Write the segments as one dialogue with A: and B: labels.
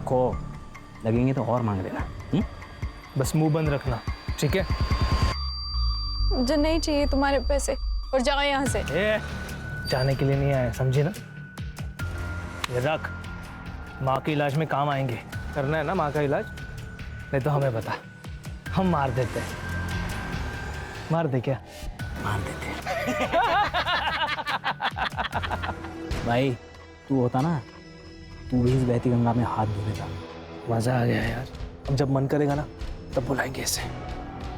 A: रखो, लगेंगे तो और मांग लेना।
B: बस मुंह बंद रखना, ठीक है?
C: मुझे नहीं चाहिए तुम्हारे पैसे, और जाओ यहाँ से।
B: जाने के लिए नहीं आए, समझी ना? ये रख, माँ के इलाज में काम आएंगे। करना है ना माँ का इलाज? नहीं तो हमें बता, हम मार देते हैं। मार दे क्या?
A: मार देते भाई तू होता ना, तू भी इस बहती गंगा में हाथ धो देता।
B: मजा आ गया यार। अब जब मन करेगा ना तब बुलाएंगे इसे।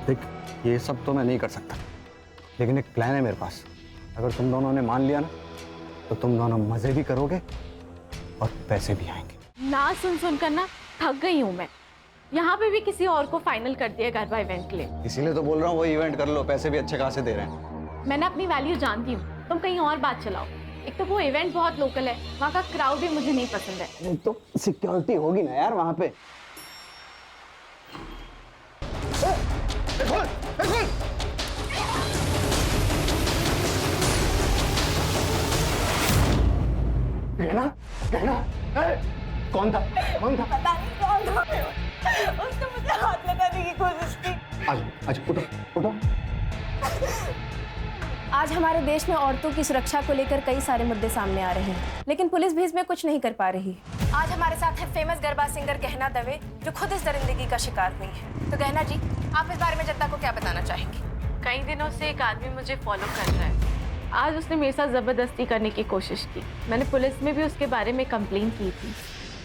D: देख, ये सब तो मैं नहीं कर सकता, लेकिन एक प्लान है मेरे पास। अगर तुम दोनों ने मान लिया ना, तो तुम दोनों मजे भी करोगे और पैसे भी आएंगे।
E: ना सुन सुन कर ना थक गई हूँ मैं। यहाँ पे भी किसी और को फाइनल कर दिया गरबा इवेंट के लिए।
D: इसीलिए तो बोल रहा हूँ वो इवेंट कर लो, पैसे भी अच्छे खासे दे रहे हैं।
E: मैंने अपनी वैल्यू जानती हूँ, तुम कहीं और बात चलाओ। एक तो वो इवेंट बहुत लोकल है, वहाँ का क्राउड भी मुझे नहीं पसंद है।
D: तो सिक्योरिटी होगी ना यार वहाँ पे। कहना कौन था?
C: पता नहीं कौन था। उसने मुझे हाथ लगाने की कोशिश की।
D: आज उठो।
F: आज हमारे देश में औरतों की सुरक्षा को लेकर कई सारे मुद्दे सामने आ रहे हैं, लेकिन पुलिस भी इसमें कुछ नहीं कर पा रही। आज हमारे साथ है फेमस गरबा सिंगर गहना दवे, जो खुद इस दरिंदगी का शिकार हुई है। तो गहना जी, आप इस बारे में जनता को क्या बताना चाहेंगी?
E: कई दिनों से एक आदमी मुझे फॉलो कर रहा है। आज उसने मेरे साथ जबरदस्ती करने की कोशिश की। मैंने पुलिस में भी उसके बारे में कंप्लेन की थी।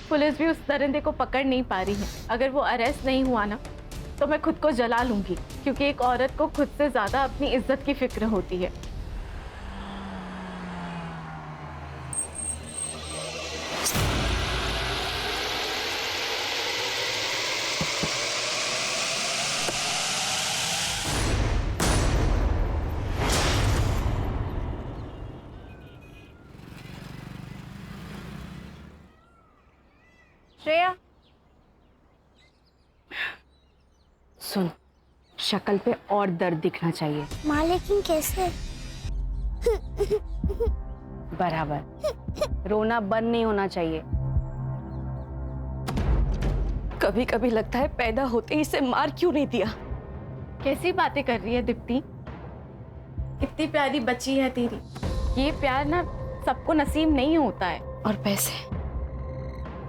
E: पुलिस भी उस दरिंदे को पकड़ नहीं पा रही है। अगर वो अरेस्ट नहीं हुआ ना, तो मैं खुद को जला लूंगी, क्योंकि एक औरत को खुद से ज्यादा अपनी इज्जत की फिक्र होती है।
F: श्रेया,
E: सुन, शक्ल पे और दर्द दिखना चाहिए।
G: माँ लेकिन कैसे?
E: बराबर रोना बंद नहीं होना चाहिए।
F: कभी कभी लगता है पैदा होते ही इसे मार क्यों नहीं दिया।
E: कैसी बातें कर रही है दीप्ति? इतनी प्यारी बच्ची है तेरी। ये प्यार ना सबको नसीब नहीं होता है।
F: और पैसे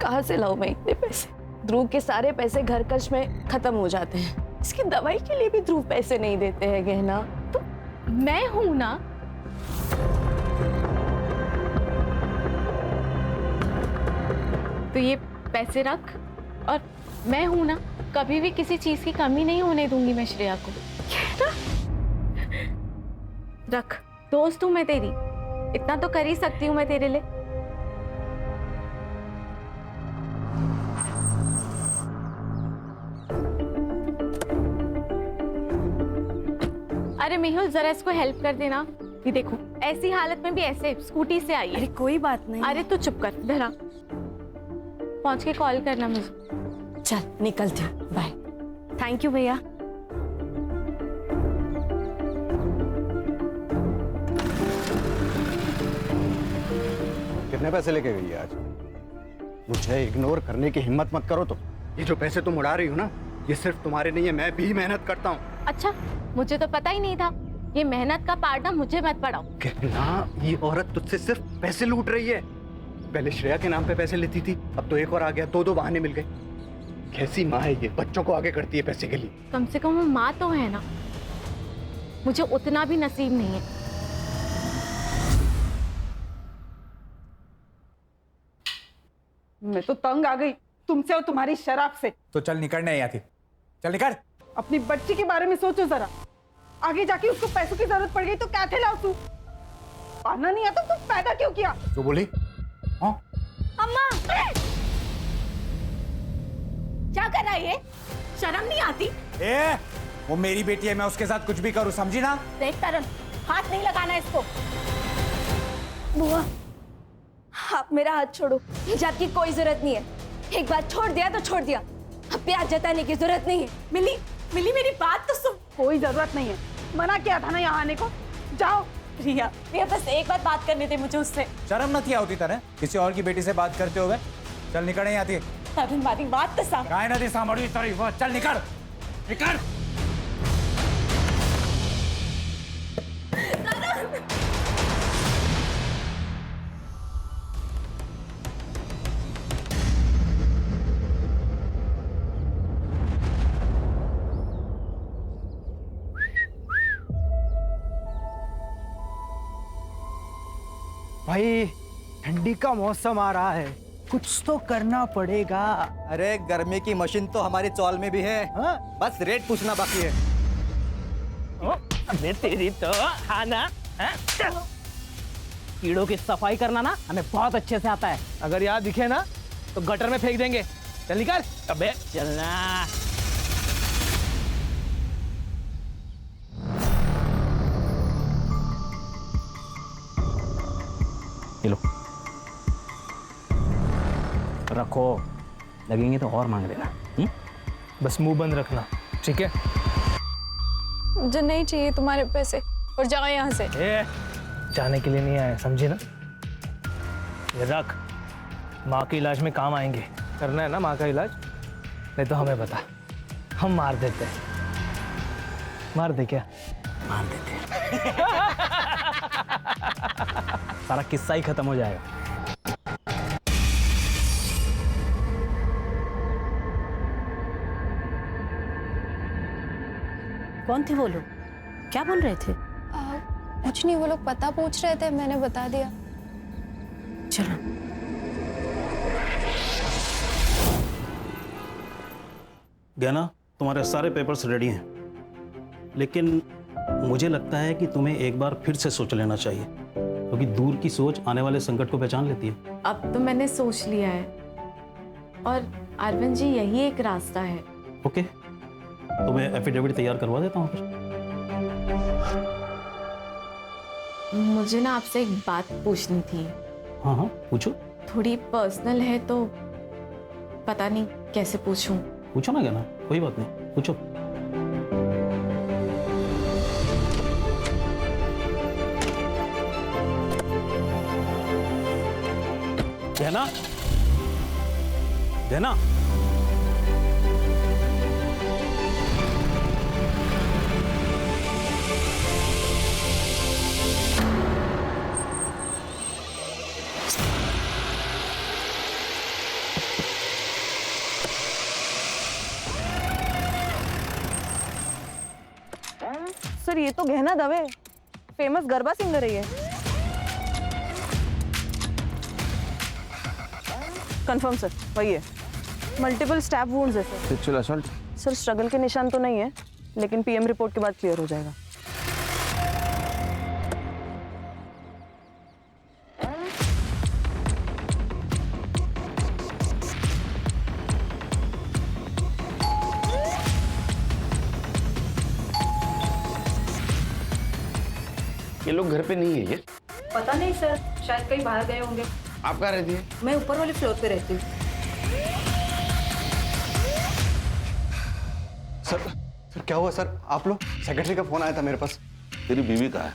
F: कहाँ से लाऊं मैं इतने पैसे? ध्रुव के सारे पैसे घर खर्च में खत्म हो जाते हैं। इसकी दवाई के लिए भी ध्रुव पैसे नहीं देते हैं गहना।
E: तो मैं हूं ना। तो ये पैसे रख, और मैं हूं ना, कभी भी किसी चीज की कमी नहीं होने दूंगी मैं श्रेया को। रख, दोस्त हूं मैं तेरी, इतना तो कर ही सकती हूँ मैं तेरे लिए। अरे मेहुल, जरा इसको हेल्प कर देना। ये देखो, ऐसी हालत में भी ऐसे स्कूटी से आई है।
F: अरे कोई बात नहीं।
E: अरे तू चुप कर, धरा। पहुंच के कॉल करना मुझे।
F: चल निकलती हूँ, बाय। थैंक यू भैया।
D: कितने पैसे लेके गई है आज? मुझे इग्नोर करने की हिम्मत मत करो। तो ये जो पैसे तुम उड़ा रही हो ना, ये सिर्फ तुम्हारे नहीं है, मैं भी मेहनत करता हूँ।
E: अच्छा, मुझे तो पता ही नहीं था। ये मेहनत का पार्ट ना मुझे मत पढ़ाओ।
D: कहना, ये औरत तुझसे सिर्फ पैसे लूट रही है। पहले श्रेया के नाम पे पैसे लेती थी, अब तो एक और आ गया। दो बहाने मिल गए। कैसी माँ है ये, बच्चों को आगे करती है पैसे के लिए।
E: कम से कम वो माँ तो है ना। मुझे उतना भी नसीब नहीं है।
H: मैं तो तंग आ गई तुमसे और तुम्हारी शराब से।
I: तो चल निकलने यहाँ थी, चल निकल।
H: अपनी बच्ची के बारे में सोचो जरा। आगे जाके उसको पैसों की जरूरत पड़ गई तो क्या खिलाओ तू? पाना नहीं आता तो पैदा क्यों किया?
I: जो बोली? हाँ
F: अम्मा, क्या कर रहा है ये? शर्म नहीं आती?
I: ए, वो मेरी बेटी है, मैं उसके साथ कुछ भी करूं, समझी ना?
F: देख तरन, हाथ नहीं लगाना इसको। बुआ, आप मेरा हाथ छोड़ो। हिजाब की कोई जरूरत नहीं है। एक बार छोड़ दिया तो छोड़ दिया। अब प्यार जताने की जरूरत नहीं है। मिली मेरी बात तो सुन।
H: कोई जरूरत नहीं है, मना किया था ना यहाँ आने को। जाओ।
F: रिया, बस एक बार बात करनी थी मुझे उससे।
I: शर्म न थी होती तरह किसी और की बेटी से बात करते हुए। चल निकल यहाँ थी।
C: अभी मारी बात तो सामने।
I: काय नदी सांभाळू तरी व चल निकल निकल.
G: भाई ठंडी का मौसम आ रहा है, कुछ तो करना पड़ेगा।
J: अरे गर्मी की मशीन तो हमारी चौल में भी है।
G: हाँ?
J: बस रेट पूछना बाकी है।
B: अबे तेरी तो हाँ ना हाँ?
A: कीड़ों की सफाई करना ना हमें बहुत अच्छे से आता है।
B: अगर यहाँ दिखे ना तो गटर में फेंक देंगे। चल निकल। अबे
A: चलना। ये लो रखो, लगेंगे तो और मांग लेना।
B: बस मुंह बंद रखना, ठीक है?
F: मुझे नहीं चाहिए तुम्हारे पैसे, और जाओ यहाँ से।
B: ए, जाने के लिए नहीं आए, समझी ना? ये रख, माँ के इलाज में काम आएंगे। करना है ना माँ का इलाज? नहीं तो हमें बता, हम मार देते हैं। मार दे क्या?
A: मार देते सारा किस्सा ही खत्म हो जाएगा।
C: कौन थे वो लोग? क्या बोल रहे थे?
F: कुछ नहीं, वो लोग पता पूछ रहे थे, मैंने बता दिया।
C: चलो।
K: गहना, तुम्हारे सारे पेपर्स रेडी हैं, लेकिन मुझे लगता है कि तुम्हें एक बार फिर से सोच लेना चाहिए, क्योंकि दूर की सोच आने वाले संकट को पहचान लेती है।
E: अब तो मैंने सोच लिया है, और अरविंद जी यही एक रास्ता है।
K: ओके, तो मैं एफिडेविट तैयार करवा देता हूँ फिर।
E: मुझे ना आपसे एक बात पूछनी थी।
K: हाँ हाँ, पूछो।
E: थोड़ी पर्सनल है तो पता नहीं कैसे पूछूं।
K: पूछो ना गहना, कोई बात नहीं, पूछो। गहना, गहना,
H: सर ये तो गहना दवे, फेमस गरबा सिंगर है ये। कंफर्म सर, वही है। मल्टीपल स्टैब वुंड्स है sir.
J: Sexual assault?
H: Sir struggle के निशान तो नहीं है, लेकिन पीएम रिपोर्ट के बाद क्लियर हो जाएगा।
J: ये लोग घर पे नहीं है ये?
C: पता नहीं सर, शायद कहीं बाहर गए होंगे।
J: आप कहाँ रहती है?
C: मैं ऊपर वाले फ्लोर पे रहती हूँ।
D: सर क्या हुआ सर? आप लोग, सेक्रेटरी का फोन आया था मेरे पास।
J: तेरी बीवी कहाँ है?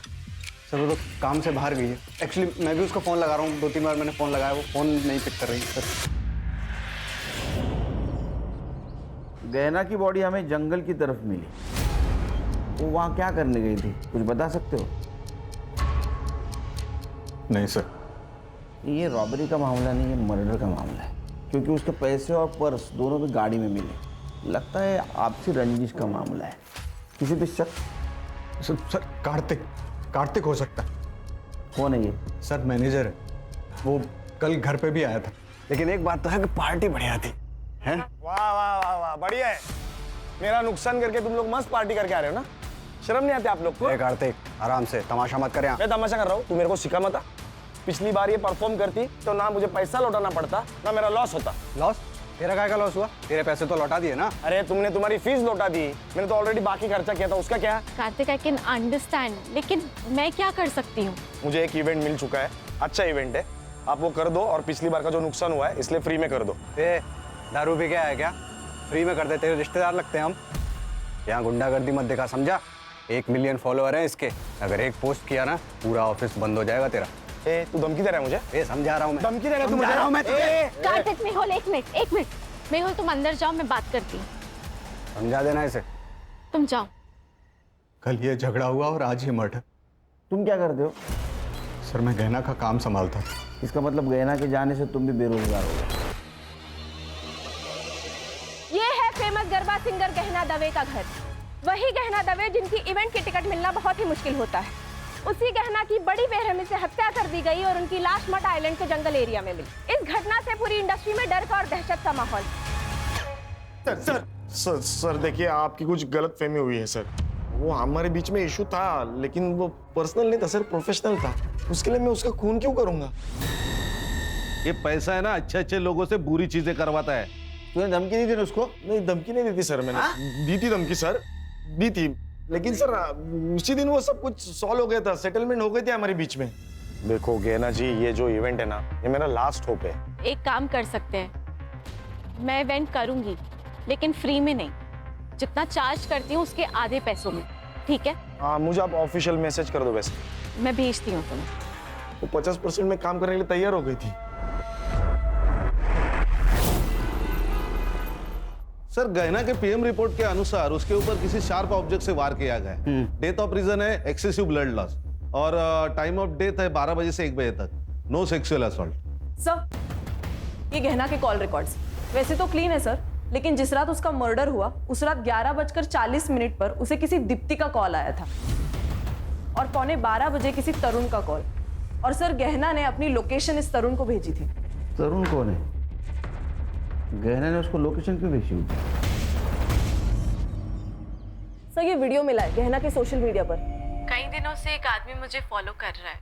D: सर वो तो काम से बाहर गई है। एक्चुअली मैं भी उसको फोन लगा रहा हूँ, 2-3 बार मैंने फोन लगाया, वो फोन नहीं पिक कर रही सर।
J: गहना की बॉडी हमें जंगल की तरफ मिली, वो वहाँ क्या करने गई थी, कुछ बता सकते हो?
D: नहीं सर।
J: ये रॉबरी का मामला नहीं, ये मर्डर का मामला है, क्योंकि उसके पैसे और पर्स दोनों भी गाड़ी में मिले। लगता है आपसी रंजिश का मामला है। किसी पे शक?
D: सर कार्तिक हो सकता है।
J: कौन है ये?
D: सर मैनेजर है, वो कल घर पे भी आया था। लेकिन एक बात तो है कि पार्टी बढ़िया थी, है?
L: वाह वाह वाह वाह, बढ़िया है। मेरा नुकसान करके तुम लोग मस्त पार्टी करके आ रहे हो ना? शर्म नहीं आती आप लोग को?
D: कार्तिक आराम से, तमाशा मत कर।
L: मैं तमाशा कर रहा हूँ, तू मेरे को सिखा मत। पिछली बार ये परफॉर्म करती तो ना मुझे पैसा लौटाना पड़ता, ना मेरा लॉस होता।
D: लॉस? तेरा काय का लॉस हुआ? तेरे पैसे तो लौटा दिए ना।
L: अरे तुमने तुम्हारी फीस लौटा दी, मैंने तो ऑलरेडी बाकी खर्चा किया था, उसका क्या?
E: कार्तिक, आई कैन अंडरस्टैंड, लेकिन मैं क्या कर सकती हूँ?
L: मुझे एक इवेंट मिल चुका है, अच्छा इवेंट है, आप वो कर दो, और पिछली बार का जो नुकसान हुआ है इसलिए फ्री में कर दो।
D: दारू पी के आया क्या? फ्री में कर देते हो, रिश्तेदार लगते हैं हम। यहाँ गुंडागर्दी मत दिखा, समझा? 1 मिलियन फॉलोअर हैं इसके, अगर एक पोस्ट किया ना पूरा ऑफिस बंद हो जाएगा तेरा।
L: तू धमकी दे रहा है मुझे?
D: समझा रहा हूँ मैं।
L: धमकी दे रहा है तू मुझे?
E: कार्तिक, नहीं हो, एक मिनट। मेहुल तुम अंदर जाओ, मैं बात करती हूँ।
D: समझा देना इसे।
E: तुम जाओ।
D: कल ये झगड़ा हुआ और आज ये मर्डर।
J: तुम क्या करते हो?
D: सर मैं गहना का काम संभालता था।
J: इसका मतलब गहना के जाने से तुम भी बेरोजगार हो गए।
F: ये है फेमस गरबा सिंगर गहना दवे का घर। वही गहना दवे जिनकी इवेंट की टिकट मिलना बहुत ही मुश्किल होता है। उसी गहना की बड़ी बेरहमी से हत्या कर दी गई और उनकी लाश मट आइलैंड के जंगल एरिया में मिली। इस घटना से पूरी इंडस्ट्री में डर का और दहशत का माहौल।
L: सर देखिए, आपकी कुछ गलत फहमी हुई है सर। वो हमारे बीच में इशू था, लेकिन वो पर्सनल नहीं था सर, प्रोफेशनल था। उसके लिए मैं उसका खून क्यों करूंगा?
M: ये पैसा है ना, अच्छे अच्छे लोगों से बुरी चीजें करवाता है।
J: तूने धमकी दी थी उसको?
L: नहीं, धमकी नहीं दी थी सर मैंने। दी थी धमकी सर, दी थी, लेकिन सर उसी दिन वो सब कुछ सॉल्व हो गया था, सेटलमेंट हो गई थी हमारे बीच में। देखो गहना जी, ये जो इवेंट है ना, ये मेरा लास्ट होप है।
E: एक काम कर सकते हैं, मैं इवेंट करूंगी लेकिन फ्री में नहीं, जितना चार्ज करती हूँ उसके आधे पैसों में, ठीक है?
L: हाँ, मुझे आप ऑफिशियल मैसेज कर दो। वैसे
E: मैं भेजती हूँ तुम्हें।
L: वो 50% में काम करने के लिए तैयार हो गई थी।
M: सर गहना के पीएम रिपोर्ट के अनुसार उसके ऊपर किसी शार्प ऑब्जेक्ट से वार किया गया है। डेथ ऑफ रीजन है एक्सेसिव ब्लड लॉस और टाइम ऑफ डेथ है 12 बजे से 1 बजे तक। No sexual assault.
H: सर, ये गहना के कॉल रिकॉर्ड्स वैसे तो क्लीन है सर, लेकिन जिस रात उसका मर्डर हुआ उस रात 11:40 पर उसे किसी दीप्ति का कॉल आया था और 11:15 बजे किसी तरुण का कॉल। और सर गहना ने अपनी लोकेशन इस तरुण को भेजी थी।
J: तरुण कौन है? गहना ने उसको लोकेशन क्यों भेजी होगी?
H: सर ये वीडियो मिला है गहना के सोशल मीडिया पर।
E: कई दिनों से एक आदमी मुझे फॉलो कर रहा है,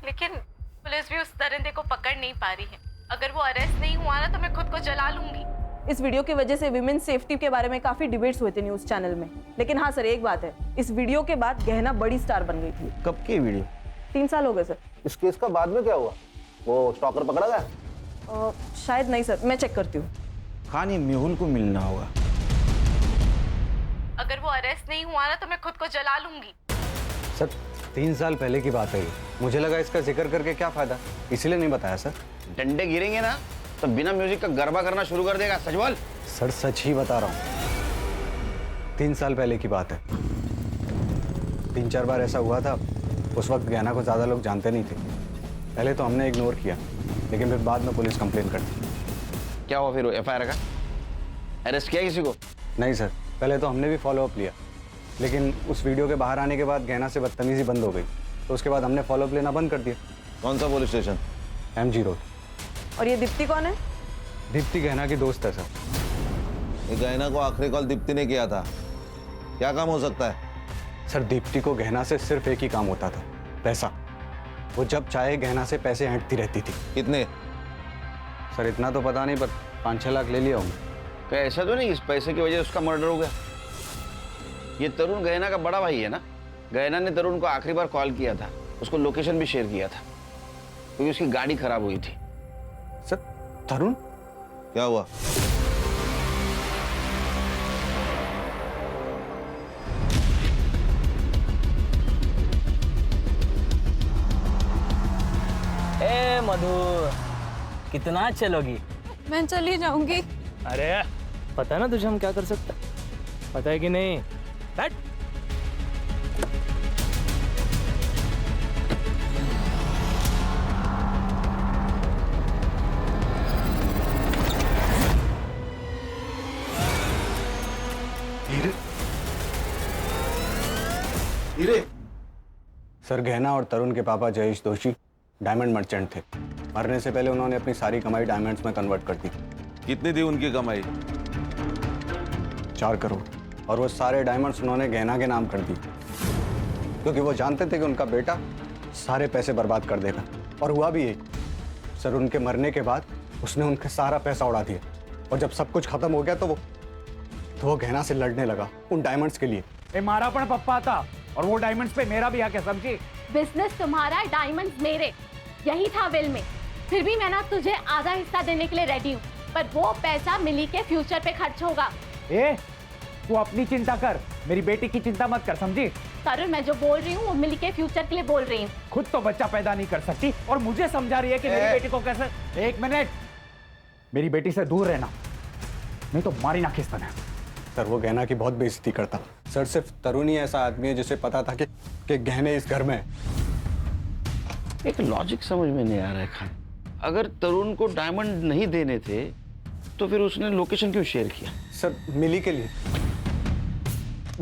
E: लेकिन पुलिस भी उस दरिंदे को पकड़ नहीं पा रही है। अगर वो अरेस्ट नहीं हुआ ना तो मैं खुद को जला लूंगी।
H: इस वीडियो की वजह से विमेन सेफ्टी के बारे में काफी डिबेट्स हुए थे न्यूज चैनल में। लेकिन हाँ सर, एक बात है, इस वीडियो के बाद गहना बड़ी स्टार बन गई थी।
J: कब की वीडियो?
H: 3 साल हो गए सर।
J: इस केस का बाद में क्या हुआ? वो स्टॉकर पकड़ा गया?
H: शायद नहीं सर, मैं चेक करती हूँ।
J: खानी मेहुल को मिलना होगा।
E: अगर वो अरेस्ट नहीं हुआ ना तो मैं खुद को जला लूंगी।
D: सर 3 साल पहले की बात है ये। मुझे लगा इसका जिक्र करके क्या फायदा, इसीलिए नहीं बताया सर।
J: डंडे गिरेंगे ना तो बिना म्यूजिक का गरबा करना शुरू कर देगा। सच बोल।
D: सर सच ही बता रहा हूँ, 3 साल पहले की बात है। 3-4 बार ऐसा हुआ था। उस वक्त गहना को ज़्यादा लोग जानते नहीं थे। पहले तो हमने इग्नोर किया, लेकिन फिर बाद में पुलिस कंप्लेन कर दी।
J: क्या हुआ फिर? FIR का अरेस्ट किया किसी को?
D: नहीं सर, पहले तो हमने भी फॉलोअप लिया, लेकिन उस वीडियो के बाहर आने के बाद गहना से बदतमीजी बंद हो गई, तो उसके बाद हमने फॉलोअप लेना बंद कर दिया।
M: कौन सा पुलिस स्टेशन?
D: MG road.
H: और ये दीप्ति कौन है?
D: दीप्ति गहना की दोस्त है सर।
M: ये गहना को आखिरी कॉल दीप्ति ने किया था। क्या काम हो सकता है?
D: सर दीप्ति को गहना से सिर्फ एक ही काम होता था, पैसा। वो जब चाहे गहना से पैसे ऐंठती रहती थी।
M: कितने?
D: सर इतना तो पता नहीं, पर 5-6 लाख ले लिया हूँ।
J: क्या ऐसा तो नहीं इस पैसे की वजह से उसका मर्डर हो गया? ये तरुण गहना का बड़ा भाई है ना? गहना ने तरुण को आखिरी बार कॉल किया था, उसको लोकेशन भी शेयर किया था, क्योंकि उसकी गाड़ी खराब हुई थी।
D: सर तरुण?
M: क्या हुआ?
A: ए मधु, कितना चलोगी?
C: मैं चली जाऊंगी।
B: अरे पता है ना तुझे हम क्या कर सकते हैं? पता है कि नहीं? बैठ।
L: हीरे।
D: सर गहना और तरुण के पापा जयेश दोषी डायमंड मर्चेंट थे। मरने से पहले उन्होंने अपनी सारी कमाई डायमंड्स में कन्वर्ट कर दी।
M: कितनी थी उनकी कमाई?
D: 4 करोड़। और वो सारे डायमंड्स उन्होंने गहना के नाम कर दी, क्योंकि वो जानते थे कि उनका बेटा सारे पैसे बर्बाद कर देगा। और हुआ भी यही। सर उनके मरने के बाद उसने उनका सारा पैसा उड़ा दिया, और जब सब कुछ खत्म हो गया तो वो गहना से लड़ने लगा उन डायमंड्स के लिए।
I: मारा पण पप्पा था और वो डायमंड्स पे मेरा भी हक है, समझी?
E: बिजनेस तुम्हारा, डायमंड्स मेरे, यही था विल में। फिर भी मैं ना तुझे आधा हिस्सा देने के लिए रेडी हूँ, पर वो पैसा मिली के फ्यूचर पे खर्च होगा।
I: तू अपनी चिंता कर, मेरी बेटी की चिंता मत कर, समझी?
E: तरुण, मैं जो बोल रही हूँ वो मिली के फ्यूचर के लिए बोल रही हूँ।
I: खुद तो बच्चा पैदा नहीं कर सकती और मुझे समझा रही है कि मेरी बेटी को कैसे। 1 मिनट, मेरी बेटी से दूर रहना। नहीं तो मारी ना खींचता है।
D: सर वो गहना की बहुत बेइज्जती करता। सर सिर्फ तरुण ही ऐसा आदमी है जिसे पता था कि गहने इस घर में है।
J: एक लॉजिक समझ में नहीं आ रहा है खान। अगर तरुण को डायमंड नहीं देने थे तो फिर उसने लोकेशन क्यों शेयर किया?
D: सर मिली के लिए।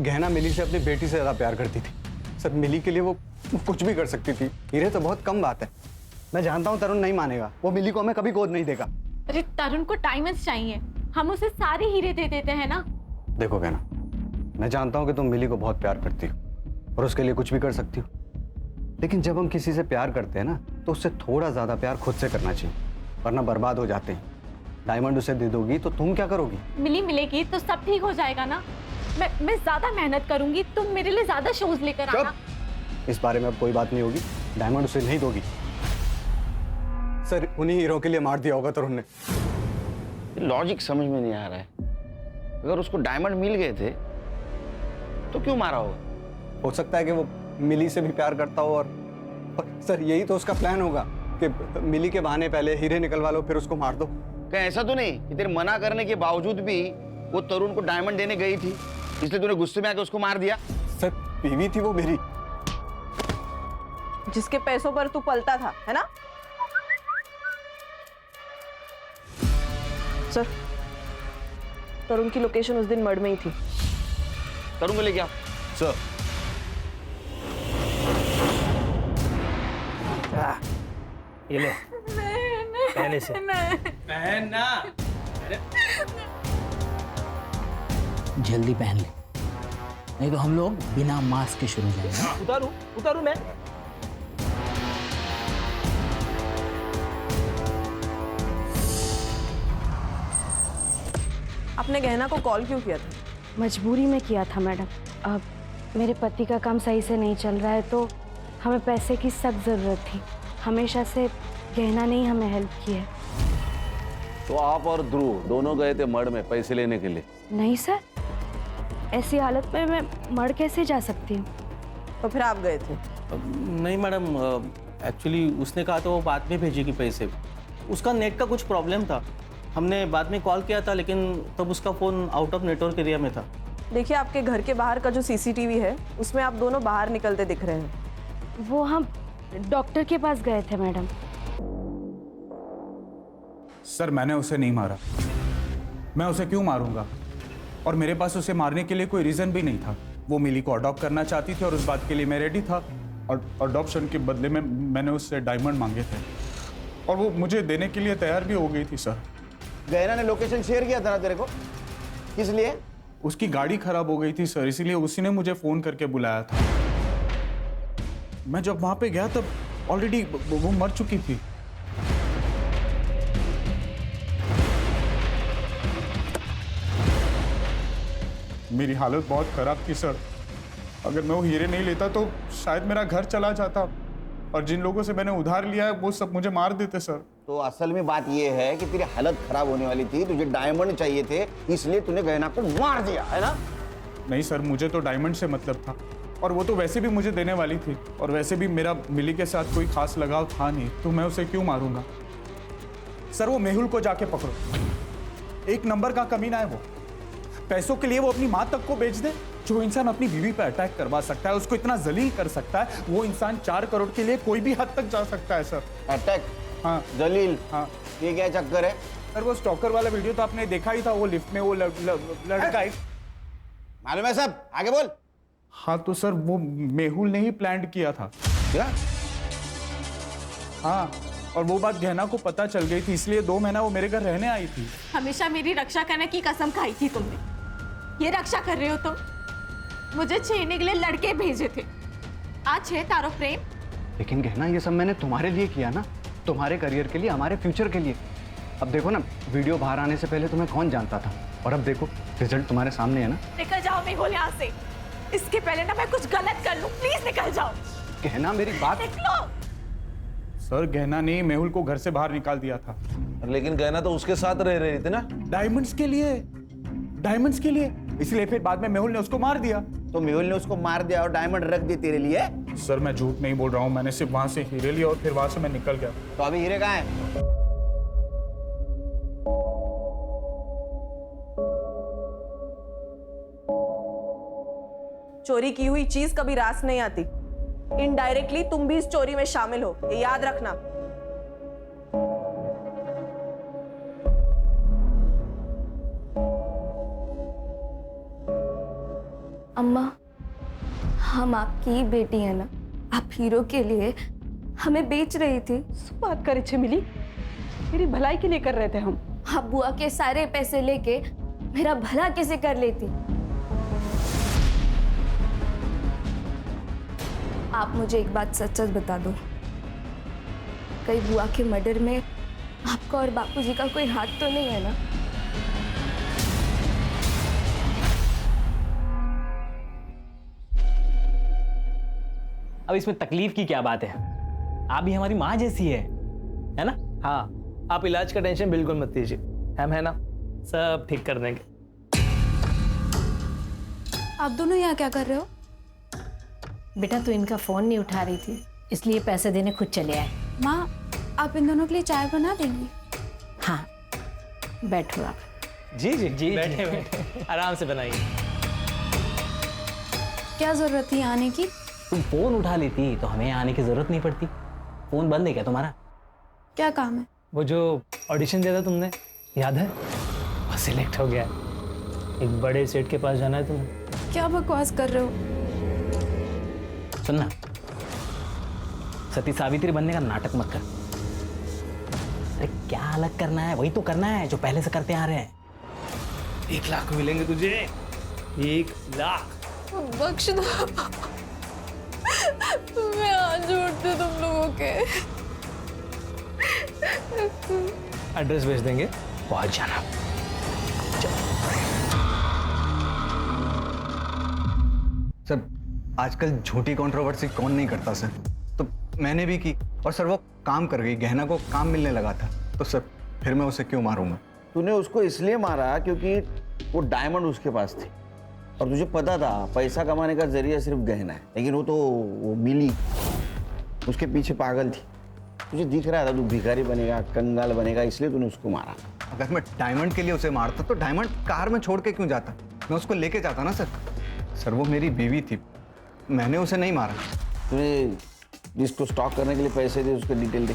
D: गहना मिली से अपनी बेटी से ज्यादा प्यार करती थी। सर मिली के लिए वो कुछ भी कर सकती थी। हीरे तो बहुत कम बात है। मैं जानता हूँ तरुण नहीं मानेगा, वो मिली को हमें कभी गोद नहीं देगा।
E: अरे तरुण को डायमंड्स चाहिए, हम उसे सारे हीरे दे देते हैं ना।
D: देखो गहना, मैं जानता हूँ कि तुम मिली को बहुत प्यार करती हो और उसके लिए कुछ भी कर सकती हो, लेकिन जब हम किसी से प्यार करते हैं ना तो उससे थोड़ा ज्यादा प्यार खुद से करना चाहिए, वरना बर्बाद हो जाते हैं। डायमंड उसे दे दोगी तो तुम क्या करोगी?
E: मिली मिलेगी तो सब ठीक हो जाएगा ना। मैं ज्यादा मेहनत करूंगी, तुम मेरे लिए ज्यादा शोज लेकर आना।
D: इस बारे में अब कोई बात नहीं होगी। डायमंड उसे नहीं दोगी। सर उन्हीं हीरो के लिए मार दिया होगा तरुण ने।
J: लॉजिक समझ में नहीं आ रहा है। अगर उसको डायमंड मिल गए थे तो क्यों मारा होगा?
D: हो सकता है कि वो मिली से भी प्यार करता हो और सर यही तो उसका प्लान होगा कि मिली के बहाने पहले हीरे निकलवा लो फिर उसको मार दो।
J: क्या ऐसा तो नहीं कि तेरे मना करने के बावजूद भी वो तरुण को डायमंड देने गई थी, इसलिए तूने गुस्से में आके उसको मार दिया?
D: सर बीवी थी वो मेरी।
H: जिसके पैसों पर तू पलता था, है ना? सर तरुण की लोकेशन उस दिन मर्ड में ही थी।
J: तरुण को लेके आओ।
M: सर
B: ये ले पहले से
A: पहनना। जल्दी पहन ले, नहीं तो हम लोग बिना मास्क के शुरू हो जाएंगे।
B: उतारू मैं।
H: आपने गहना को कॉल क्यों किया था?
F: मजबूरी में किया था मैडम। अब मेरे पति का काम सही से नहीं चल रहा है तो हमें पैसे की सख्त ज़रूरत थी। हमेशा से गहना ने ही हमें हेल्प की है।
M: तो आप और ध्रुव दोनों गए थे मर्ड में पैसे लेने के लिए?
F: नहीं सर, ऐसी हालत में मैं मर्ड कैसे जा सकती हूँ?
H: तो फिर आप गए थे?
K: नहीं मैडम, एक्चुअली उसने कहा तो वो बाद में भेजेगी पैसे। उसका नेट का कुछ प्रॉब्लम था, हमने बाद में कॉल किया था लेकिन तब उसका phone out of network area में था।
H: देखिए आपके घर के बाहर का जो सीसीटीवी है उसमें आप दोनों बाहर निकलते दिख रहे हैं।
F: वो हम डॉक्टर के पास गए थे मैडम।
N: सर मैंने उसे नहीं मारा। मैं उसे क्यों मारूंगा? और मेरे पास उसे मारने के लिए कोई रीज़न भी नहीं था। वो मिली को अडॉप्ट करना चाहती थी और उस बात के लिए मैं रेडी था। और अडॉप्शन के बदले में मैंने उससे डायमंड मांगे थे और वो मुझे देने के लिए तैयार भी हो गई थी सर।
J: गहना ने लोकेशन शेयर किया था ना तेरे को, किस लिए?
N: उसकी गाड़ी खराब हो गई थी सर, इसीलिए उसी ने मुझे फ़ोन करके बुलाया था। मैं जब वहाँ पे गया तब ऑलरेडी वो मर चुकी थी। मेरी हालत बहुत ख़राब थी सर। अगर मैं वो हीरे नहीं लेता तो शायद मेरा घर चला जाता और जिन लोगों से मैंने उधार लिया है वो सब मुझे मार देते सर।
J: तो असल में बात ये है कि तेरी हालत खराब होने वाली थी, तुझे डायमंड चाहिए थे, इसलिए तूने गहना को मार दिया, है ना?
N: नहीं सर, मुझे तो डायमंड से मतलब था और वो तो वैसे भी मुझे देने वाली थी और वैसे भी मेरा मिली के साथ कोई खास लगाव था नहीं, तो मैं उसे क्यों मारूंगा? सर वो मेहुल को जाके पकड़ो, एक नंबर का कमीना है वो। पैसों के लिए वो अपनी माँ तक को बेच दे। जो इंसान अपनी बीवी पर अटैक करवा सकता है, उसको इतना जलील कर सकता है, वो इंसान 4 करोड़ के लिए कोई भी हद तक जा सकता है सर।
J: अटैक?
N: हाँ
J: जलील?
N: हाँ।
J: ये क्या चक्कर है?
N: सर वो स्टॉकर वाला वीडियो तो आपने देखा ही था, वो लिफ्ट में वो लड़का
J: मालूम है सब, आगे बोल।
N: हाँ तो सर वो मेहुल ने ही प्लान किया था।
J: क्या?
N: हाँ, और वो बात गहना को पता चल गई थी, इसलिए 2 महीना वो मेरे घर रहने आई थी।
E: हमेशा मेरी रक्षा करने की कसम खाई थी तुमने, ये रक्षा कर रहे हो तुम? मुझे छेड़ने के लिए लड़के भेजे थे, आज है तारो प्रेम।
D: लेकिन गहना ये सब मैंने तुम्हारे लिए किया ना, तुम्हारे करियर के लिए, हमारे फ्यूचर के लिए। अब देखो ना, वीडियो बाहर आने से पहले तुम्हें कौन जानता था, और अब देखो रिजल्ट तुम्हारे सामने है ना।
E: निकल जाओ मेहुल यहाँ से, इसके पहले ना मैं कुछ गलत कर लूं, प्लीज निकल जाओ।
D: गहना मेरी बात।
E: निकलो।
N: सर गहना ने मेहुल को घर से बाहर निकाल दिया था।
M: लेकिन गहना तो उसके साथ रह रही थी ना।
N: डायमंड्स के लिए, डायमंड्स के लिए, इसलिए फिर बाद में मेहुल ने उसको मार दिया।
J: तो मेहुल ने उसको मार दिया और डायमंड रख दिए तेरे लिए?
N: सर मैं झूठ नहीं बोल रहा हूँ, मैंने सिर्फ वहां से हीरे लिए और फिर वहां से मैं निकल गया।
J: तो अभी हीरे कहाँ है?
H: चोरी की हुई चीज कभी रास नहीं आती। इनडायरेक्टली तुम भी इस चोरी में शामिल हो, ये याद रखना।
F: अम्मा, हम आपकी ही बेटी है ना, आप हीरो के लिए हमें बेच रही थी।
C: बात करे छमिली, मेरी भलाई के लिए कर रहे थे हम।
F: आप बुआ के सारे पैसे लेके मेरा भला कैसे कर लेती? आप मुझे एक बात सच सच बता दो, कहीं बुआ के मर्डर में आपका और बापूजी का कोई हाथ तो नहीं है ना?
A: अब इसमें तकलीफ की क्या बात है? आप भी हमारी माँ जैसी है ना?
B: हाँ, आप इलाज का टेंशन बिल्कुल मत लीजिए, हम है ना, सब ठीक कर देंगे।
F: आप दोनों यहाँ क्या कर रहे हो?
O: बेटा तू इनका फोन नहीं उठा रही थी, इसलिए पैसे देने खुद चले आए।
F: माँ, आप इन दोनों के लिए चाय बना देंगी?
O: हाँ, बैठो आप।
B: जी जी जी, बैठे आराम से बनाइए।
F: क्या जरूरत थी आने की?
A: तुम फोन उठा लेती तो हमें आने की जरूरत नहीं पड़ती। फोन बंद है क्या तुम्हारा?
F: क्या काम है?
B: वो जो ऑडिशन दिया था तुमने, याद है? वो सिलेक्ट हो गया है। एक बड़े सेट के पास जाना है तुम्हें।
F: क्या बकवास कर रहे हो?
A: सुनना, सती सावित्री बनने का नाटक मत कर। अरे क्या अलग करना है? वही तो करना है जो पहले से करते आ रहे हैं।
B: 1 लाख मिलेंगे तुझे, 1 लाख।
F: बख्श दो, मैं हाथ जोड़ती तुम लोगों के।
B: एड्रेस भेज देंगे,
A: पहुंच जाना।
D: सर, आजकल झूठी कंट्रोवर्सी कौन नहीं करता सर? तो मैंने भी की और सर वो काम कर गई। गहना को काम मिलने लगा था, तो सर फिर मैं उसे क्यों मारूंगा?
J: तूने उसको इसलिए मारा क्योंकि वो डायमंड उसके पास थी और तुझे पता था पैसा कमाने का जरिया सिर्फ गहना है। लेकिन वो मिली, उसके पीछे पागल थी। तुझे दिख रहा था तू भिखारी बनेगा, कंगाल बनेगा, इसलिए तूने उसको मारा।
D: अगर मैं डायमंड के लिए उसे मारता तो डायमंड कार में छोड़ के क्यों जाता? मैं उसको लेके जाता ना सर। सर वो मेरी बीवी थी, मैंने उसे नहीं मारा।
J: तूने जिसको स्टॉक करने के लिए पैसे दिए उसके डिटेल दे।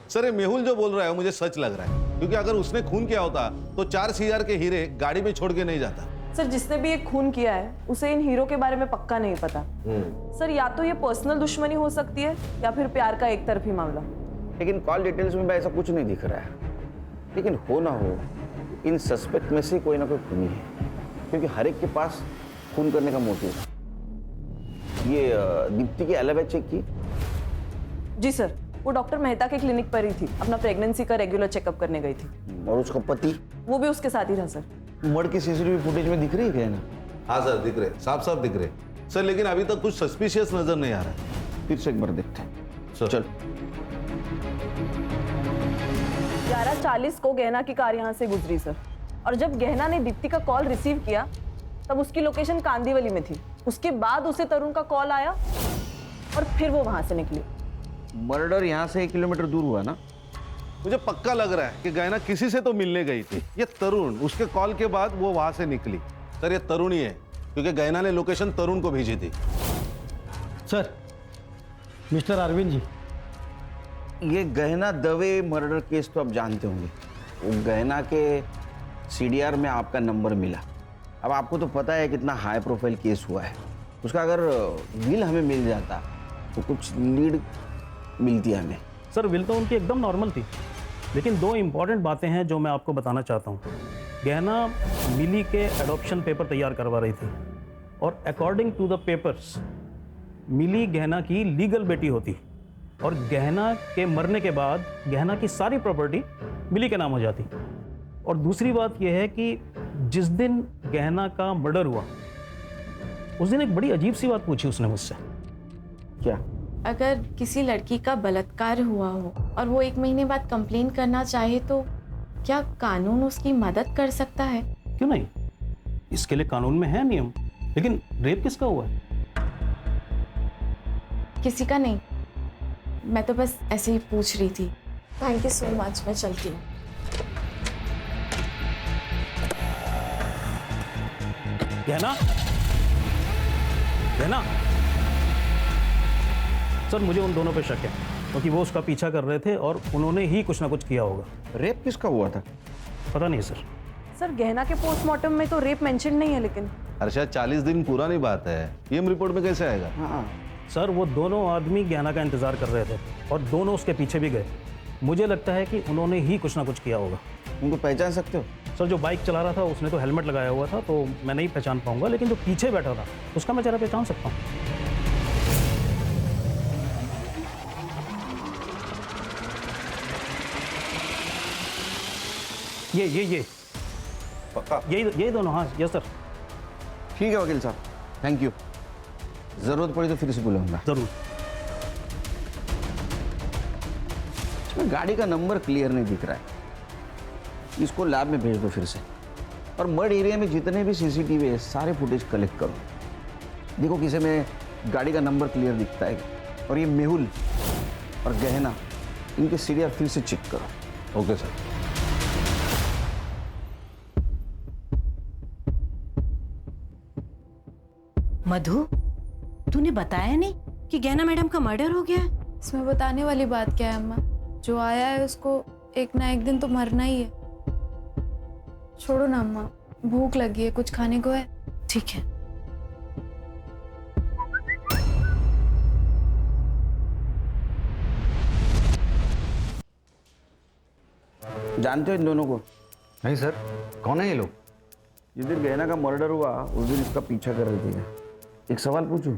M: सर ये मेहुल जो बोल रहा है मुझे सच लग रहा है, क्योंकि अगर उसने खून किया होता तो 4 CR के हीरे गाड़ी में छोड़ के नहीं जाता।
H: सर, जिसने भी ये खून किया है उसे इन हीरो के बारे में पक्का नहीं पता। सर, या तो ये पर्सनल दुश्मनी हो सकती है या फिर प्यार का एक तरफी मामला।
J: लेकिन कॉल डिटेल्स में ऐसा कुछ नहीं दिख रहा है। लेकिन हो ना हो, इन सस्पेक्ट में से कोई ना कोई खूनी है, क्योंकि हर एक के पास खून करने का मोटिव है। ये दीप्ति की एलिबी चेक की?
H: जी सर, वो डॉक्टर मेहता के क्लिनिक पर ही थी, अपना प्रेगनेंसी का रेगुलर चेकअप करने गई थी।
J: और उसका पति? वो
H: भी उसके साथ ही था सर।
J: मर्डर की सीसीटीवी फुटेज में दिख रही है क्या ना?
M: हाँ सर दिख रहे, साफ साफ दिख रहे सर, लेकिन अभी तक कुछ सस्पिशियस नजर नहीं आ रहा है।
J: फिर से एक बार देखते हैं। चल।
H: 11:40 को गहना की कार यहाँ से गुजरी सर, और जब गहना ने दीप्ति का कॉल रिसीव किया तब उसकी लोकेशन कांदीवली में थी। उसके बाद उसे तरुण का कॉल आया और फिर वो वहां से निकली।
J: मर्डर यहाँ से 1 किलोमीटर दूर हुआ ना?
M: मुझे पक्का लग रहा है कि गहना किसी से तो मिलने गई थी। ये तरुण, उसके कॉल के बाद वो वहां से निकली। सर ये तरुण ही है, क्योंकि गहना ने लोकेशन तरुण को भेजी थी।
K: सर, मिस्टर अरविंद जी,
J: ये गहना दवे मर्डर केस तो आप जानते होंगे। वो गहना के CDR में आपका नंबर मिला। अब आपको तो पता है कितना हाई प्रोफाइल केस हुआ है। उसका अगर विल हमें मिल जाता तो कुछ लीड मिलती है हमें।
K: सर विल तो उनकी एकदम नॉर्मल थी, लेकिन 2 इम्पॉर्टेंट बातें हैं जो मैं आपको बताना चाहता हूँ। गहना मिली के एडॉप्शन पेपर तैयार करवा रही थी और अकॉर्डिंग टू द पेपर्स मिली गहना की लीगल बेटी होती और गहना के मरने के बाद गहना की सारी प्रॉपर्टी मिली के नाम हो जाती। और दूसरी बात यह है कि जिस दिन गहना का मर्डर हुआ उस दिन एक बड़ी अजीब सी बात पूछी उसने मुझसे।
J: क्या?
E: अगर किसी लड़की का बलात्कार हुआ हो और वो 1 महीने बाद कंप्लेन करना चाहे तो क्या कानून उसकी मदद कर सकता है?
K: क्यों नहीं, इसके लिए कानून में है नियम। लेकिन रेप किसका हुआ है?
E: किसी का नहीं, मैं तो बस ऐसे ही पूछ रही थी। थैंक यू सो मच, मैं चलती हूँ।
K: गहना, गहना। सर मुझे उन दोनों पे शक है क्योंकि वो उसका पीछा कर रहे थे और उन्होंने ही कुछ ना कुछ किया होगा।
J: रेप किसका हुआ था?
K: पता नहीं सर।
H: सर गहना के पोस्टमार्टम में तो रेप मेंशन नहीं है, लेकिन
M: अरशद 40 दिन पुरानी बात है, पीएम रिपोर्ट में कैसे आएगा?
J: हाँ
K: सर वो दोनों आदमी गहना का इंतजार कर रहे थे और दोनों उसके पीछे भी गए। मुझे लगता है कि उन्होंने ही कुछ ना कुछ किया होगा।
J: उनको पहचान सकते हो?
K: सर जो बाइक चला रहा था उसने तो हेलमेट लगाया हुआ था, तो मैं नहीं पहचान पाऊंगा, लेकिन जो पीछे बैठा था उसका मैं जरा पहचान सकता हूँ। ये
J: पक्का?
K: ये दोनों, हाँ यस सर।
J: ठीक है वकील साहब, थैंक यू। जरूरत पड़ी तो फिर से बुलाऊंगा।
K: जरूर।
J: इसमें गाड़ी का नंबर क्लियर नहीं दिख रहा है, इसको लैब में भेज दो फिर से। और मड एरिया में जितने भी सीसीटीवी है सारे फुटेज कलेक्ट करो, देखो किसी में गाड़ी का नंबर क्लियर दिखता है। और ये मेहुल और गहना, इनके सीरियल फिर से चेक करो।
M: Okay sir.
O: मधु, तूने बताया नहीं कि गहना मैडम का मर्डर हो गया है?
C: इसमें बताने वाली बात क्या है अम्मा? जो आया है उसको एक ना एक दिन तो मरना ही है। छोड़ो ना अम्मा, भूख लगी है, कुछ खाने को है?
O: ठीक है।
J: जानते हो इन दोनों को?
D: नहीं सर, कौन है ये लोग?
J: जिस दिन गहना का मर्डर हुआ उस दिन इसका पीछा कर रहे थे। एक सवाल पूछूं,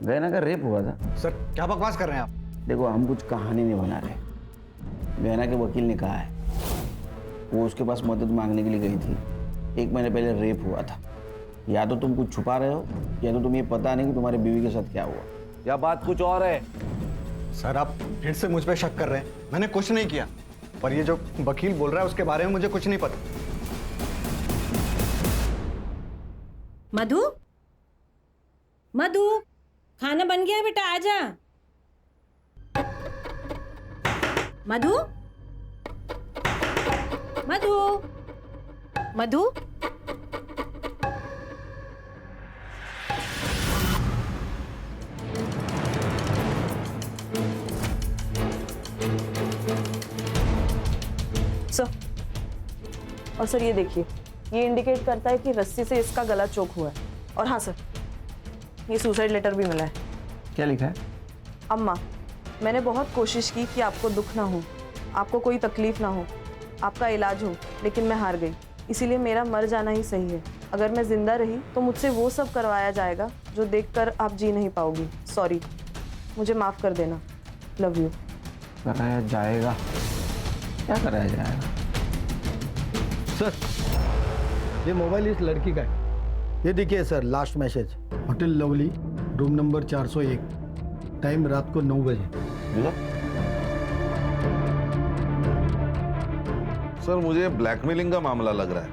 J: गहना का रेप हुआ था?
D: सर क्या बकवास कर रहे हैं आप?
J: देखो हम कुछ कहानी नहीं बना रहे। गहना के वकील ने कहा है वो उसके पास मदद मांगने के लिए गई थी। 1 महीने पहले रेप हुआ था। या तो तुम कुछ छुपा रहे हो या तो तुम्हें पता नहीं कि तुम्हारे बीवी के साथ क्या हुआ।
L: या बात कुछ और है?
D: सर आप फिर से मुझ पे शक कर रहे हैं। मैंने कुछ नहीं किया, पर ये जो वकील बोल रहा है उसके बारे में मुझे कुछ नहीं पता।
O: मधु, मधु, खाना बन गया बेटा, आजा। मधु, मधु, मधु।
H: सर, और सर ये देखिए, ये इंडिकेट करता है कि रस्सी से इसका गला चोक हुआ है। और हाँ सर, ये सुसाइड लेटर भी मिला है।
J: क्या लिखा है?
H: अम्मा, मैंने बहुत कोशिश की कि आपको दुख ना हो, आपको कोई तकलीफ ना हो, आपका इलाज हो, लेकिन मैं हार गई। इसीलिए मेरा मर जाना ही सही है। अगर मैं जिंदा रही तो मुझसे वो सब करवाया जाएगा जो देखकर आप जी नहीं पाओगी। सॉरी, मुझे माफ कर देना। Love you.
J: कराया जाएगा? क्या कराया जाएगा?
G: सर ये मोबाइल इस लड़की का है। ये देखिए sir, last message, hotel lovely, room number 401, time रात को 9 बजे।
M: सर मुझे ब्लैकमेलिंग का मामला लग रहा है।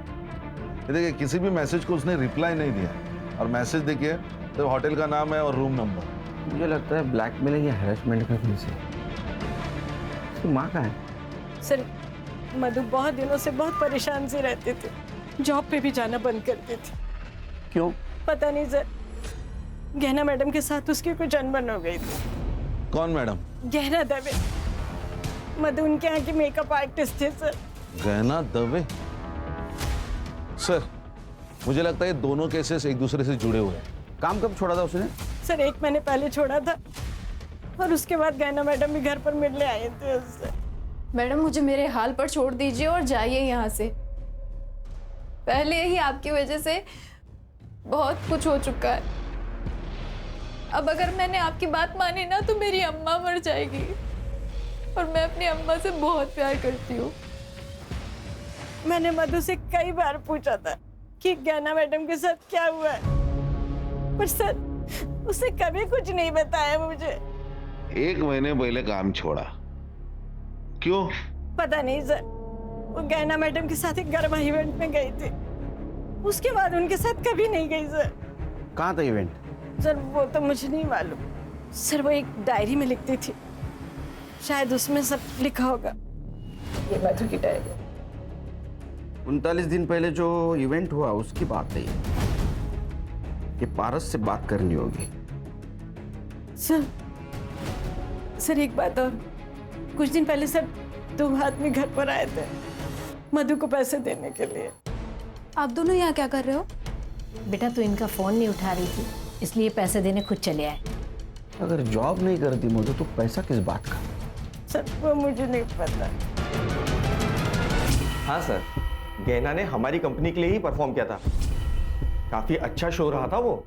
M: ये देखिए किसी भी मैसेज को उसने रिप्लाई नहीं दिया, और मैसेज देखिए तो होटल का नाम है और रूम नंबर।
J: मुझे लगता है ब्लैकमेलिंग या हैरेसमेंट का केस है। उसकी माँ कहाँ है?
O: सर मधु बहुत दिनों से बहुत परेशान से रहते थे, जॉब पे भी जाना बंद कर दी थी।
J: क्यों?
O: पता नहीं सर, गहना मैडम के साथ उसकी कुछ अनबन हो गई थी।
M: कौन मैडम?
O: गहना दवे, मधु उनके यहाँ की मेकअप आर्टिस्ट थे सर।
M: गहना दवे? सर मुझे लगता है ये दोनों केसेस एक दूसरे से जुड़े हुए हैं।
J: काम कब छोड़ा था उसने?
O: सर 1 महीने पहले छोड़ा था, और उसके बाद गहना मैडम भी घर पर मिलने आए थे उससे।
C: मैडम मुझे मेरे हाल पर छोड़ दीजिए और जाइए यहाँ से। पहले ही आपकी वजह से बहुत कुछ हो चुका है। अब अगर मैंने आपकी बात मानी ना तो मेरी अम्मा मर जाएगी, और मैं अपनी अम्मा से बहुत प्यार करती हूँ।
O: मैंने मधु से कई बार पूछा था कि गहना मैडम के साथ क्या हुआ है, पर सर उसने कभी कुछ नहीं बताया मुझे।
M: 1 महीने पहले काम छोड़ा, क्यों?
O: पता नहीं सर, वो गहना मैडम के साथ एक गरबा इवेंट में गई थी, उसके बाद उनके साथ कभी नहीं गई सर।
J: कहाँ था इवेंट?
O: सर वो तो मुझे नहीं मालूम सर, वो एक डायरी में लिखती थी, शायद उसमें सब लिखा होगा। ये मधु की डायरी।
J: 39 दिन पहले जो इवेंट हुआ उसकी बात है ये।
L: ये पारस से बात करनी होगी।
O: सर एक बात और, कुछ दिन पहले सर 2 आदमी घर पर आए थे मधु को पैसे देने के लिए।
C: आप दोनों यहाँ क्या कर रहे हो?
F: बेटा तू इनका फोन नहीं उठा रही थी, इसलिए पैसे देने खुद चले आए।
J: अगर जॉब नहीं करती मधु तो पैसा किस बात का?
O: सर वो मुझे नहीं पता।
L: हाँ सर, गहना ने हमारी कंपनी के लिए ही परफॉर्म किया था, काफी अच्छा शो रहा था वो।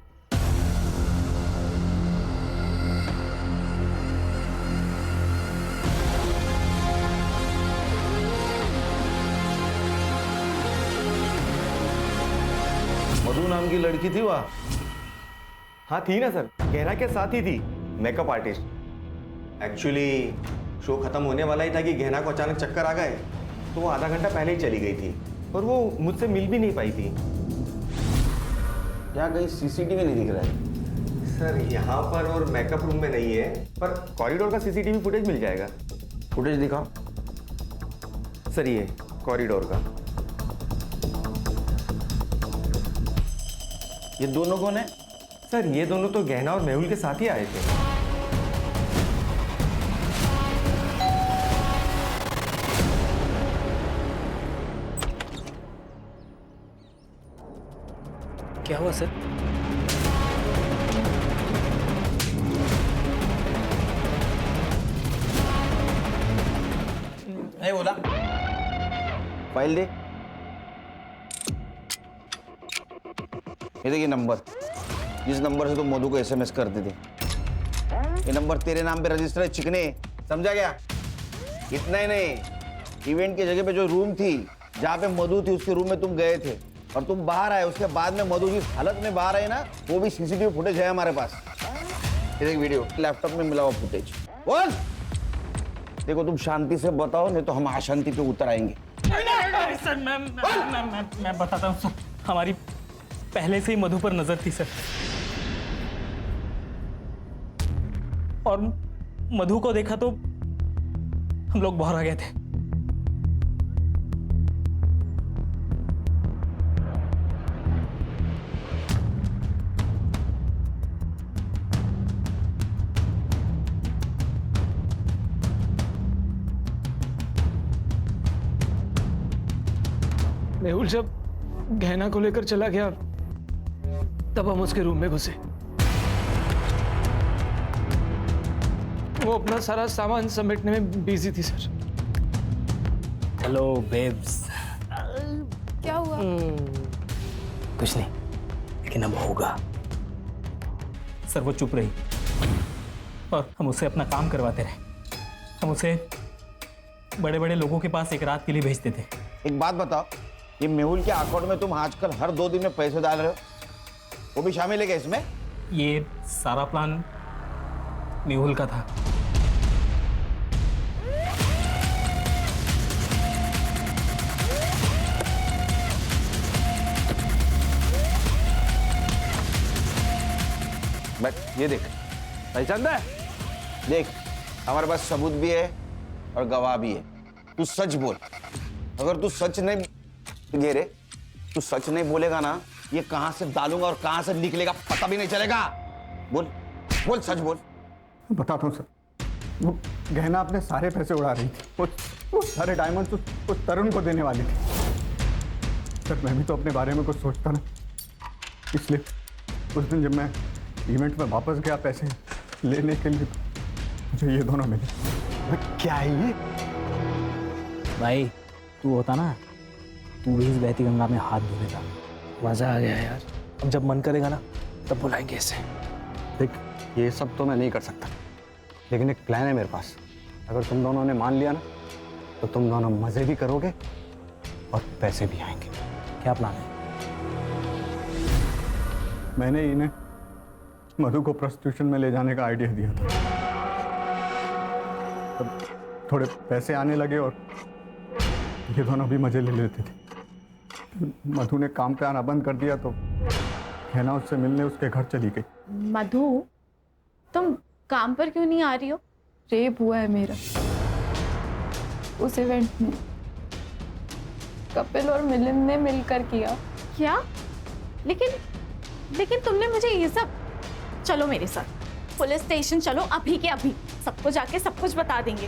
M: मधु नाम की लड़की थी वहाँ?
L: हाँ थी ना सर, गहना के साथ ही थी, मेकअप आर्टिस्ट। एक्चुअली शो खत्म होने वाला ही था कि गहना को अचानक चक्कर आ गए, तो वो आधा घंटा पहले ही चली गई थी और वो मुझसे मिल भी नहीं पाई थी।
J: क्या कहीं सीसीटीवी नहीं दिख रहा है?
L: सर यहाँ पर और मेकअप रूम में नहीं है, पर कॉरिडोर का सीसीटीवी फुटेज मिल जाएगा।
J: फुटेज दिखाओ।
L: सर ये कॉरिडोर का।
J: ये दोनों कौन है?
L: सर ये दोनों तो गहना और मेहुल के साथ ही आए थे।
B: क्या हुआ सर?
J: नहीं बोला। फाइल दे। ये देखिए नंबर, जिस नंबर से तुम मधु को एसएमएस करते थे, ये नंबर तेरे नाम पे रजिस्टर है चिकने, समझा गया? इतना ही नहीं, इवेंट की जगह पे जो रूम थी जहाँ पे मधु थी उसके रूम में तुम गए थे और तुम बाहर आए, उसके बाद में मधु जिस हालत में बाहर आई ना, वो भी सीसीटीवी फुटेज है हमारे पास। ये देख वीडियो, लैपटॉप में मिला हुआ फुटेज। बोल देखो, तुम शांति से बताओ नहीं तो हम अशांति पे उतर आएंगे।
B: सर मैं बताता हूँ सर, हमारी पहले से ही मधु पर नजर थी सर, और मधु को देखा तो हम लोग बाहर आ गए थे।
P: मेहुल जब गहना को लेकर चला गया तब हम उसके रूम में घुसे। वो अपना सारा सामान समेटने में बिजी थी सर।
B: Hello babes.
C: क्या हुआ?
B: कुछ नहीं, लेकिन अब होगा। सर वो चुप रही और हम उसे अपना काम करवाते रहे। हम उसे बड़े बड़े लोगों के पास एक रात के लिए भेजते थे।
J: एक बात बताओ, ये मेहुल के अकाउंट में तुम आजकल हर 2 दिन में पैसे डाल रहे हो, वो भी शामिल है क्या इसमें?
B: ये सारा प्लान मेहुल का था।
J: बट ये देख, पहचान है? देख, हमारे पास सबूत भी है और गवाह भी है। तू सच बोल। अगर तू सच नहीं गेरे, तू सच नहीं बोलेगा ना, ये कहां से डालूंगा और कहां से निकलेगा पता भी नहीं चलेगा। बोल बोल, सच बोल।
D: बताता हूँ सर, वो गहना अपने सारे पैसे उड़ा रही थी। वो सारे डायमंड्स उस तरुण को देने वाली थी। सर मैं भी तो अपने बारे में कुछ सोचता ना, इसलिए उस दिन जब मैं इवेंट में वापस गया पैसे लेने के लिए, मुझे ये दोनों मिले। क्या है ये?
A: भाई तू होता ना, तू भी इस बहती गंगा में हाथ धो देता।
P: मजा आ गया यार। अब जब मन करेगा ना तब बुलाएंगे इसे।
D: देख ये सब तो मैं नहीं कर सकता, लेकिन एक प्लान है मेरे पास। अगर तुम दोनों ने मान लिया ना, तो तुम दोनों मजे भी करोगे और पैसे भी आएंगे।
A: क्या प्लान है?
D: मैंने इन्हें मधु को प्रोस्टिट्यूशन में ले जाने का आइडिया दिया था। तब थोड़े पैसे आने लगे और ये दोनों भी मजे ले लेते थे। मधु ने काम पे आना बंद कर दिया तो गहना उससे मिलने उसके घर चली गई।
E: मधु, तुम काम पर क्यों नहीं आ रही हो?
C: रेप हुआ है मेरा उस इवेंट में। कपिल और मिलिंद ने मिलकर किया।
E: क्या? लेकिन लेकिन तुमने मुझे ये सब, चलो मेरे साथ पुलिस स्टेशन चलो, अभी के अभी सबको जाके सब कुछ बता देंगे,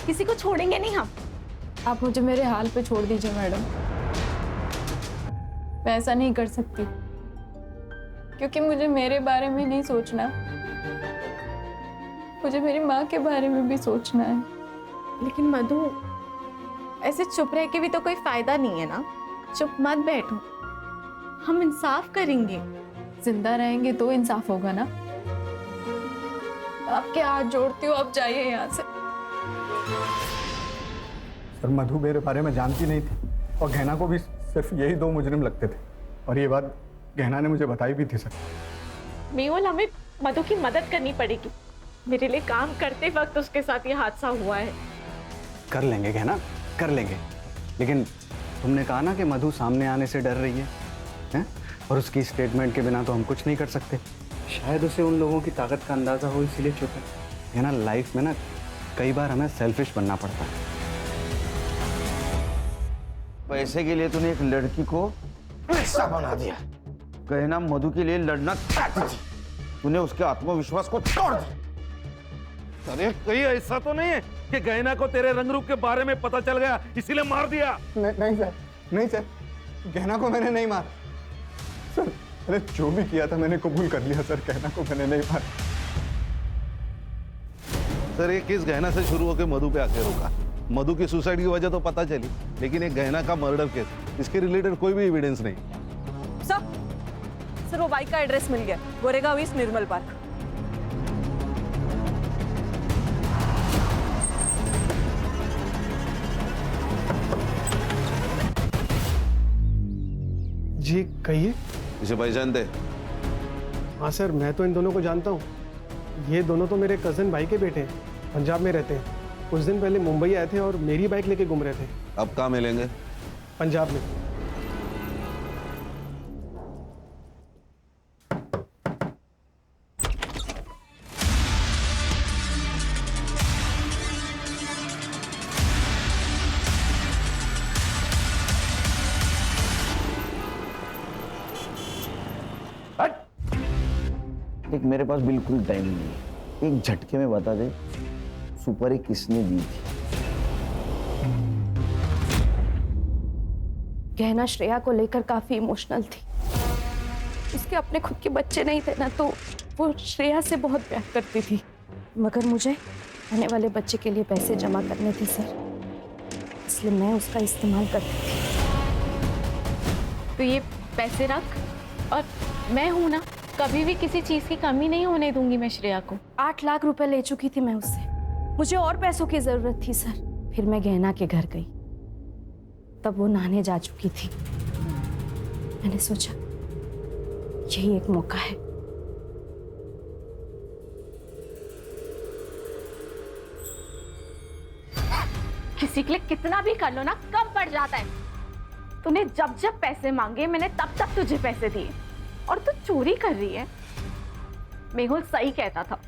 E: किसी को छोड़ेंगे नहीं हम।
C: आप मुझे मेरे हाल पे छोड़ दीजिए मैडम, मैं ऐसा नहीं कर सकती क्योंकि मुझे मेरे बारे में नहीं सोचना, मुझे मेरी माँ के बारे में भी सोचना है।
E: लेकिन मधु, ऐसे चुप रह के भी तो कोई फायदा नहीं है ना, चुप मत बैठो, हम इंसाफ करेंगे।
C: जिंदा रहेंगे तो इंसाफ होगा ना। आपके हाथ जोड़ती हूँ, आप जाइए यहाँ से।
D: सर मधु मेरे बारे में जानती नहीं थी और गहना को भी सिर्फ यही 2 मुजरिम लगते थे और ये बात गहना ने मुझे बताई भी थी सर।
E: मेहुल, हमें मधु की मदद करनी पड़ेगी, मेरे लिए काम करते वक्त उसके साथ ये हादसा हुआ है।
D: कर लेंगे गहना, कर लेंगे, लेकिन तुमने कहा ना कि मधु सामने आने से डर रही है, हैं? और उसकी स्टेटमेंट के बिना तो हम कुछ नहीं कर सकते। शायद उसे उन लोगों की ताकत का अंदाजा हो, इसीलिए चुप है ना। लाइफ में ना कई बार हमें सेल्फिश बनना पड़ता है।
J: पैसे के लिए तूने एक लड़की को पैसा बना दिया। गहना मधु के लिए लड़ना चाहती थी, तूने उसके आत्मविश्वास को तोड़ दिया।
M: अरे कहीं ऐसा तो नहीं है कि गहना को तेरे रंग रूप के बारे में पता चल गया इसीलिए मार दिया?
D: नहीं सर, नहीं सर, गहना को मैंने नहीं मारा सर। मैंने जो भी किया था मैंने कबूल कर लिया सर, गहना को मैंने नहीं मारा।
M: सर ये केस गहना से शुरू होकर मधु पे आके रुका। मधु की सुसाइड की वजह तो पता चली, लेकिन एक गहना का मर्डर केस, इसके रिलेटेड कोई भी एविडेंस नहीं।
H: सर वो बाइक का एड्रेस मिल गया, गोरेगांव ईस्ट निर्मल पार्क।
Q: जी कहिए।
M: इसे पहचानते?
Q: हाँ सर, मैं तो इन दोनों को जानता हूँ। ये दोनों तो मेरे कजन भाई के बेटे हैं, पंजाब में रहते हैं। कुछ दिन पहले मुंबई आए थे और मेरी बाइक लेके घूम रहे थे।
M: अब कहाँ मिलेंगे?
Q: पंजाब में।
J: एक मेरे पास बिल्कुल टाइम नहीं है, एक झटके में बता दे सुपारी किसने दी थी?
F: गहना श्रेया को लेकर काफी इमोशनल थी। उसके अपने खुद के बच्चे नहीं थे ना, तो वो श्रेया से बहुत प्यार करती थी, मगर मुझे आने वाले बच्चे के लिए पैसे जमा करने थे सर, इसलिए मैं उसका इस्तेमाल करती थी।
E: तो ये पैसे रख, और मैं हूं ना, कभी भी किसी चीज की कमी नहीं होने दूंगी मैं श्रेया को।
F: 8 लाख रुपए ले चुकी थी मैं उससे, मुझे और पैसों की जरूरत थी सर। फिर मैं गहना के घर गई, तब वो नहाने जा चुकी थी। मैंने सोचा यही एक मौका है।
E: किसी के लिए कितना भी कर लो ना, कम पड़ जाता है। तूने जब जब पैसे मांगे मैंने तब तब तुझे पैसे दिए, और तू चोरी कर रही है। मेहुल सही कहता था,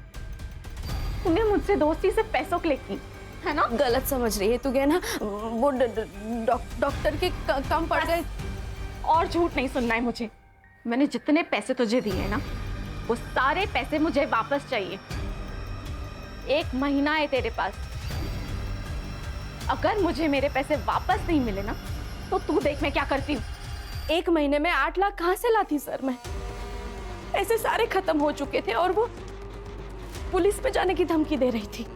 E: तूने मुझसे दोस्ती से पैसों के लिए की है ना।
F: गलत समझ रही है तू गहना, वो डॉक्टर के कम पड़ गए।
E: और झूठ नहीं सुनना है मुझे। मैंने जितने पैसे तुझे दिए हैं ना, वो सारे पैसे मुझे वापस चाहिए। 1 महीना है तेरे पास, अगर मुझे मेरे पैसे वापस नहीं मिले ना, तो तू देख मैं क्या करती हूँ।
F: 1 महीने में 8 लाख कहाँ से लाती सर मैं? पैसे सारे खत्म हो चुके थे और वो पुलिस में जाने की धमकी दे रही थी।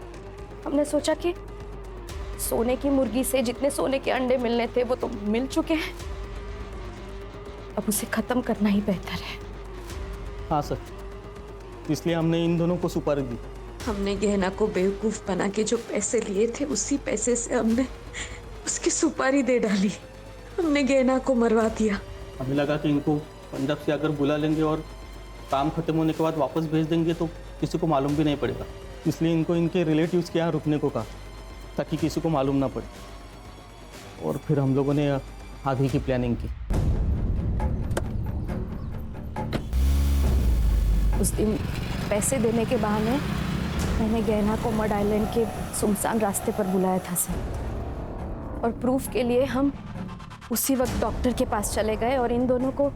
F: हमने सोचा कि सोने की मुर्गी से जितने सोने के अंडे मिलने थे वो तो मिल चुके हैं, अब उसे खत्म करना ही बेहतर है।
K: हाँ सर, इसलिए हमने इन दोनों को सुपारी दी।
O: हमने गहना को बेवकूफ बना के जो पैसे लिए थे, उसी पैसे से हमने उसकी सुपारी दे डाली। हमने गहना को मरवा दिया।
K: हमें लगा कि इनको पंजाब से अगर बुला लेंगे और काम खत्म होने के बाद वापस भेज देंगे तो किसी को मालूम भी नहीं पड़ेगा, इसलिए इनको इनके रिलेटिव्स के यहाँ रुकने को कहा ताकि किसी को मालूम ना पड़े। और फिर हम लोगों ने आगे की प्लानिंग की।
F: उस दिन पैसे देने के बहाने मैंने गहना को मड आइलैंड के सुनसान रास्ते पर बुलाया था सर, और प्रूफ के लिए हम उसी वक्त डॉक्टर के पास चले गए और इन दोनों को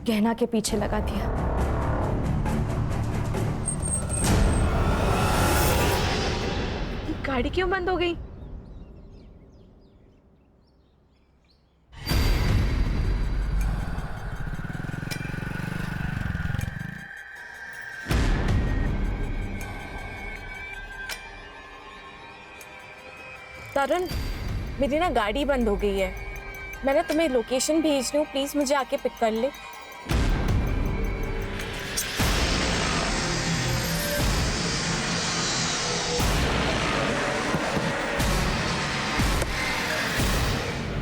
F: गहना के पीछे लगा दिया।
E: गाड़ी क्यों बंद हो गई?
F: तरुण, मेरी ना गाड़ी बंद हो गई है। मैंने तुम्हें लोकेशन भेज रही हूँ, प्लीज मुझे आके पिक कर ले।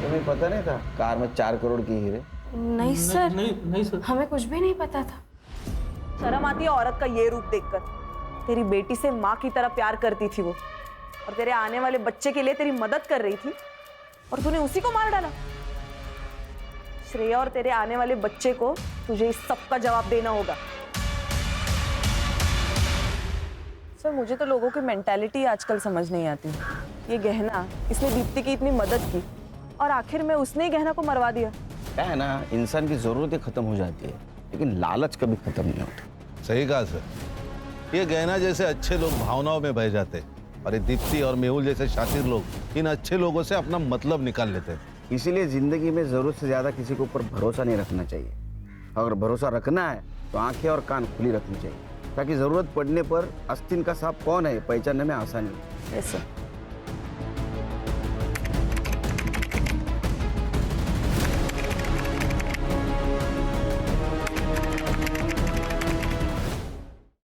J: तुम्हें पता नहीं था कार में 4 करोड़ की हीरे?
F: नहीं सर, नहीं सर, हमें कुछ भी नहीं पता था।
H: शर्म आती है औरत का ये रूप देखकर। तेरी बेटी से माँ की तरह प्यार करती थी वो, और तेरे आने वाले बच्चे के लिए तेरी मदद कर रही थी, और तूने उसी को मार डाला। श्रेया और तेरे आने वाले बच्चे को तुझे इस सब का जवाब देना होगा। सर, मुझे तो लोगों की मेंटालिटी आजकल समझ नहीं आती। ये गहना, इसने दीप्ति की इतनी मदद की और आखिर में उसने ही गहना को मरवा दिया।
J: क्या है ना, इंसान की जरूरतें खत्म हो जाती है लेकिन लालच कभी खत्म नहीं होता।
M: सही कहा सर। ये गहना जैसे अच्छे लोग भावनाओं में बह जाते हैं और ये दीप्ति और मेहुल जैसे शातिर लोग इन अच्छे लोगों से अपना मतलब निकाल लेते हैं।
J: इसीलिए जिंदगी में जरूरत से ज्यादा किसी के ऊपर भरोसा नहीं रखना चाहिए। अगर भरोसा रखना है तो आंखें और कान खुली रखनी चाहिए, ताकि जरूरत पड़ने पर आस्तीन का सांप कौन है पहचानने में आसानी हो।
H: Yes sir.